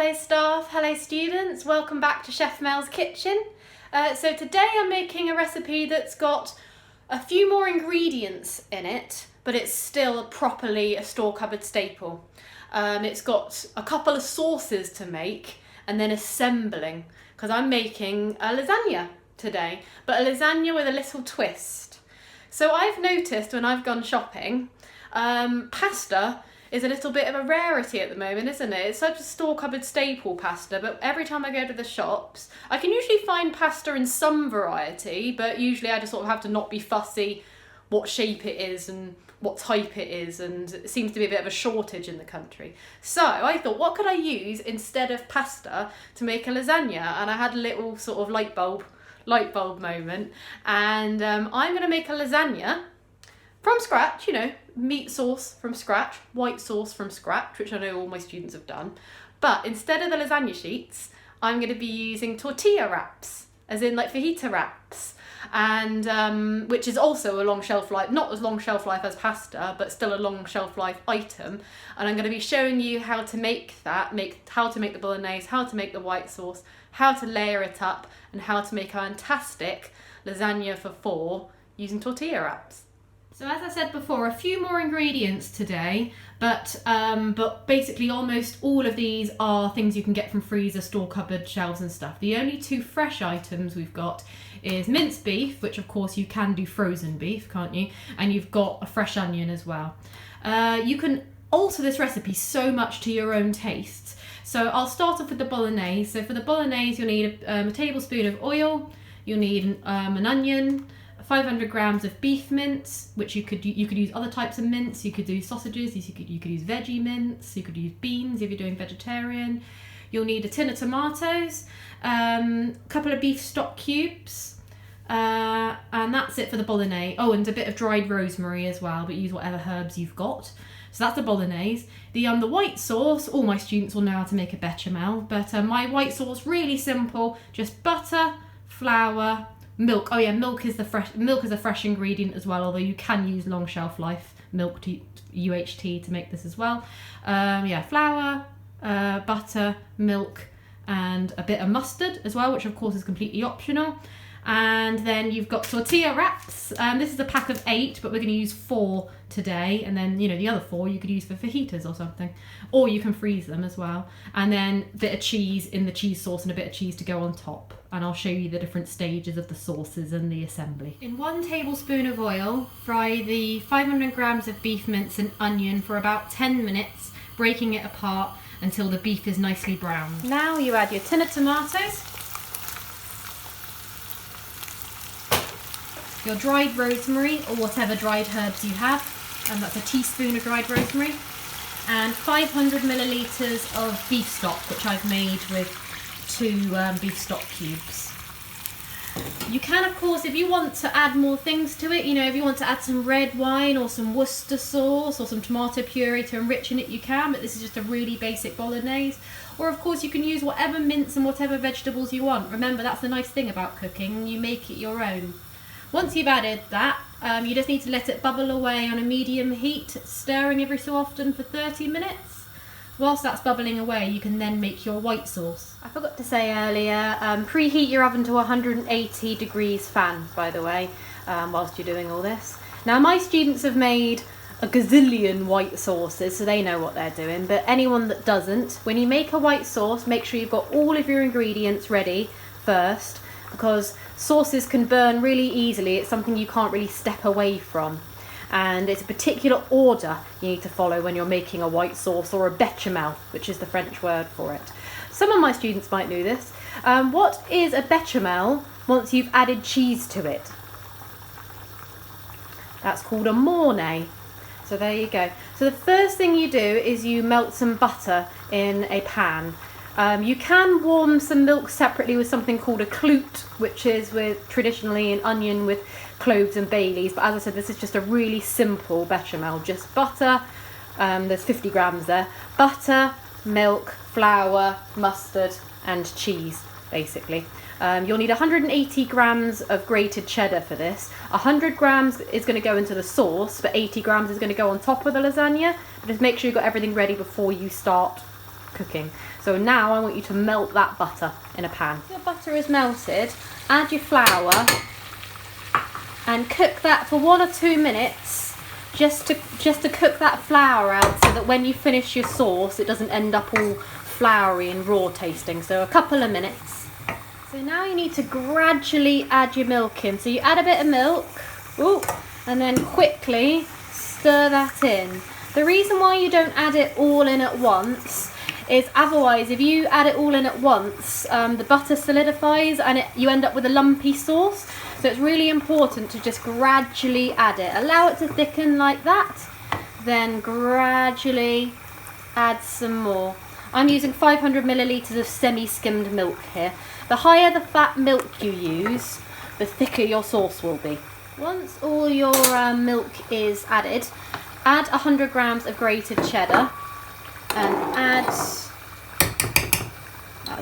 Hello staff, hello students, welcome back to Chef Mel's kitchen. So today I'm making a recipe that's got a few more ingredients in it, but it's still properly a store cupboard staple. It's got a couple of sauces to make and then assembling, because I'm making a lasagna today, but a lasagna with a little twist. So I've noticed when I've gone shopping, pasta is a little bit of a rarity at the moment, isn't it? It's such a store cupboard staple, pasta, but every time I go to the shops, I can usually find pasta in some variety, but usually I just sort of have to not be fussy what shape it is and what type it is, and it seems to be a bit of a shortage in the country. So I thought, what could I use instead of pasta to make a lasagna? And I had a little sort of light bulb moment, and I'm going to make a lasagna from scratch, meat sauce from scratch, white sauce from scratch, which I know all my students have done. But instead of the lasagna sheets, I'm going to be using tortilla wraps, as in like fajita wraps, and which is also a long shelf life, not as long shelf life as pasta, but still a long shelf life item. And I'm going to be showing you how to make that, how to make the bolognese, how to make the white sauce, how to layer it up, and how to make a fantastic lasagna for 4 using tortilla wraps. So as I said before, a few more ingredients today, but basically almost all of these are things you can get from freezer, store cupboard, shelves and stuff. The only 2 fresh items we've got is minced beef, which of course you can do frozen beef, can't you? And you've got a fresh onion as well. You can alter this recipe so much to your own tastes. So I'll start off with the bolognese. So for the bolognese, you'll need a tablespoon of oil, you'll need an onion, 500 grams of beef mince, which you could use other types of mince. You could do sausages, you could use veggie mince, you could use beans if you're doing vegetarian. You'll need a tin of tomatoes, a couple of beef stock cubes, and that's it for the bolognese. Oh, and a bit of dried rosemary as well, but use whatever herbs you've got. So that's the bolognese. The white sauce, all my students will know how to make a bechamel, but my white sauce, really simple, just butter, flour, milk. Oh yeah, milk is a fresh ingredient as well, although you can use long shelf life milk to UHT to make this as well. Flour, butter, milk, and a bit of mustard as well, which of course is completely optional. And then you've got tortilla wraps. This is a pack of 8, but we're going to use 4 today. And then, the other 4 you could use for fajitas or something. Or you can freeze them as well. And then a bit of cheese in the cheese sauce and a bit of cheese to go on top. And I'll show you the different stages of the sauces and the assembly. In 1 tablespoon of oil, fry the 500 grams of beef mince and onion for about 10 minutes, breaking it apart until the beef is nicely browned. Now you add your tin of tomatoes, your dried rosemary or whatever dried herbs you have, and that's a teaspoon of dried rosemary, and 500 millilitres of beef stock, which I've made with 2 beef stock cubes. You can, of course, if you want to add more things to it, if you want to add some red wine or some Worcester sauce or some tomato puree to enrich in it, you can, but this is just a really basic bolognese. Or of course you can use whatever mince and whatever vegetables you want. Remember, that's the nice thing about cooking, you make it your own. Once you've added that, you just need to let it bubble away on a medium heat, stirring every so often for 30 minutes. Whilst that's bubbling away, you can then make your white sauce. I forgot to say earlier, preheat your oven to 180 degrees fans, by the way, whilst you're doing all this. Now, my students have made a gazillion white sauces, so they know what they're doing, but anyone that doesn't, when you make a white sauce, make sure you've got all of your ingredients ready first, because sauces can burn really easily. It's something you can't really step away from. And it's a particular order you need to follow when you're making a white sauce or a béchamel, which is the French word for it. Some of my students might know this. What is a béchamel once you've added cheese to it? That's called a mornay. So there you go. So the first thing you do is you melt some butter in a pan. You can warm some milk separately with something called a clout, which is traditionally an onion with cloves and bay leaves, but as I said, this is just a really simple bechamel, just butter, there's 50 grams there, butter, milk, flour, mustard and cheese, basically. You'll need 180 grams of grated cheddar for this. 100 grams is going to go into the sauce, but 80 grams is going to go on top of the lasagna. But just make sure you've got everything ready before you start cooking. So now I want you to melt that butter in a pan. Your butter is melted, add your flour and cook that for 1 or 2 minutes just to cook that flour out so that when you finish your sauce it doesn't end up all floury and raw tasting. So a couple of minutes. So now you need to gradually add your milk in. So you add a bit of milk, and then quickly stir that in. The reason why you don't add it all in at once is otherwise if you add it all in at once, the butter solidifies and you end up with a lumpy sauce. So it's really important to just gradually add it. Allow it to thicken like that, then gradually add some more. I'm using 500 millilitres of semi-skimmed milk here. The higher the fat milk you use, the thicker your sauce will be. Once all your milk is added, add 100 grams of grated cheddar and that's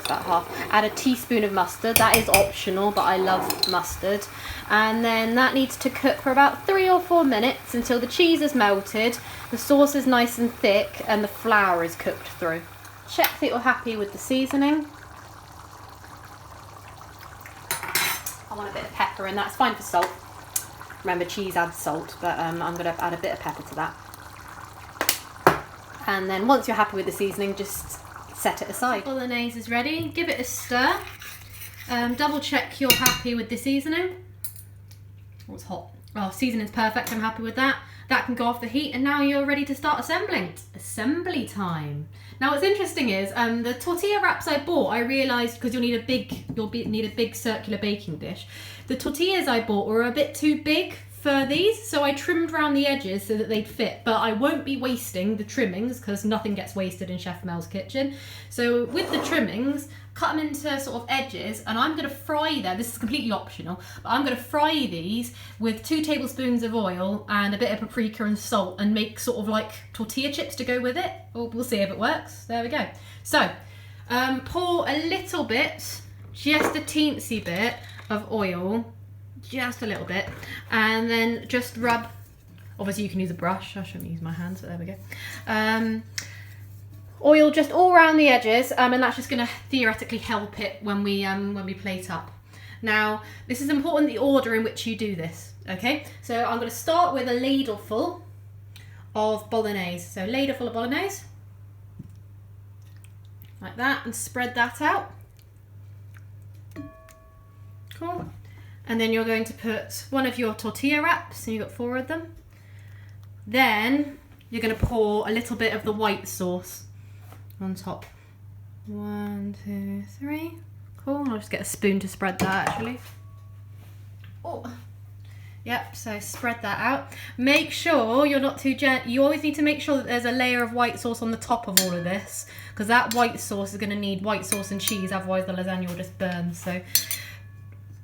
about half. Add a teaspoon of mustard. That is optional, but I love mustard. And then that needs to cook for about 3 or 4 minutes until the cheese is melted, the sauce is nice and thick, and the flour is cooked through. Check that you're happy with the seasoning. I want a bit of pepper in that. It's fine for salt. Remember, cheese adds salt, but I'm going to add a bit of pepper to that. And then once you're happy with the seasoning, just set it aside. Bolognese is ready. Give it a stir. Double check you're happy with the seasoning. Oh, it's hot. Oh, seasoning's perfect. I'm happy with that. That can go off the heat, and now you're ready to start assembling. Assembly time. Now, what's interesting is the tortilla wraps I bought. I realised because you'll need a big circular baking dish. The tortillas I bought were a bit too big for these, so I trimmed around the edges so that they'd fit, but I won't be wasting the trimmings because nothing gets wasted in Chef Mel's kitchen. So with the trimmings, cut them into sort of edges, and I'm going to fry them. This is completely optional, but I'm going to fry these with 2 tablespoons of oil and a bit of paprika and salt and make sort of like tortilla chips to go with it. We'll see if it works. There we go. So pour a little bit, just a teensy bit of oil, just a little bit, and then just rub. Obviously you can use a brush. I shouldn't use my hands, but there we go. Oil just all around the edges, and that's just going to theoretically help it when we plate up. Now, this is important, the order in which you do this. Okay, so I'm going to start with a ladleful of bolognese. So ladleful of bolognese, like that, and spread that out. Cool. And then you're going to put one of your tortilla wraps, and you've got 4 of them. Then you're going to pour a little bit of the white sauce on top. 1, 2, 3. Cool. I'll just get a spoon to spread that actually. Oh, yep. So spread that out. Make sure you're not too gentle. You always need to make sure that there's a layer of white sauce on the top of all of this, because that white sauce is going to need white sauce and cheese, otherwise the lasagna will just burn. So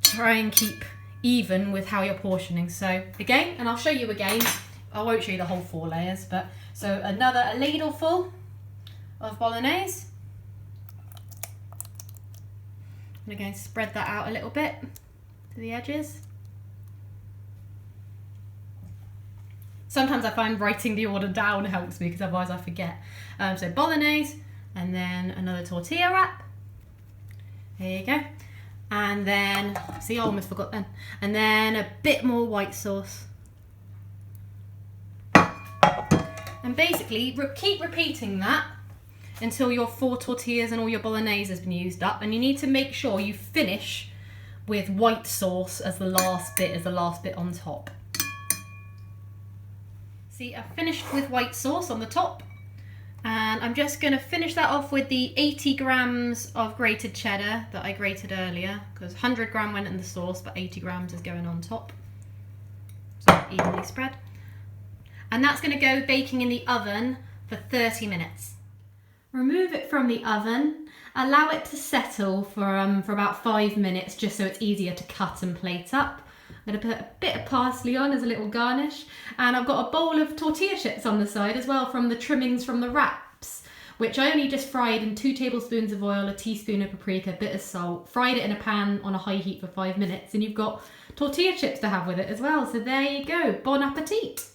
try and keep even with how you're portioning. So again, and I'll show you again, I won't show you the whole 4 layers, but so a ladleful of bolognese. I'm going to spread that out a little bit to the edges. Sometimes I find writing the order down helps me, because otherwise I forget. So bolognese, and then another tortilla wrap. There you go. And then, see, I almost forgot then. And then a bit more white sauce. And basically, keep repeating that until your 4 tortillas and all your bolognese has been used up. And you need to make sure you finish with white sauce as the last bit on top. See, I've finished with white sauce on the top. And I'm just going to finish that off with the 80 grams of grated cheddar that I grated earlier, because 100 gram went in the sauce, but 80 grams is going on top. So evenly spread. And that's going to go baking in the oven for 30 minutes. Remove it from the oven, allow it to settle for about 5 minutes, just so it's easier to cut and plate up. I'm going to put a bit of parsley on as a little garnish, and I've got a bowl of tortilla chips on the side as well from the trimmings from the wraps, which I only just fried in 2 tablespoons of oil, a teaspoon of paprika, a bit of salt, fried it in a pan on a high heat for 5 minutes, and you've got tortilla chips to have with it as well. So there you go, bon appetit.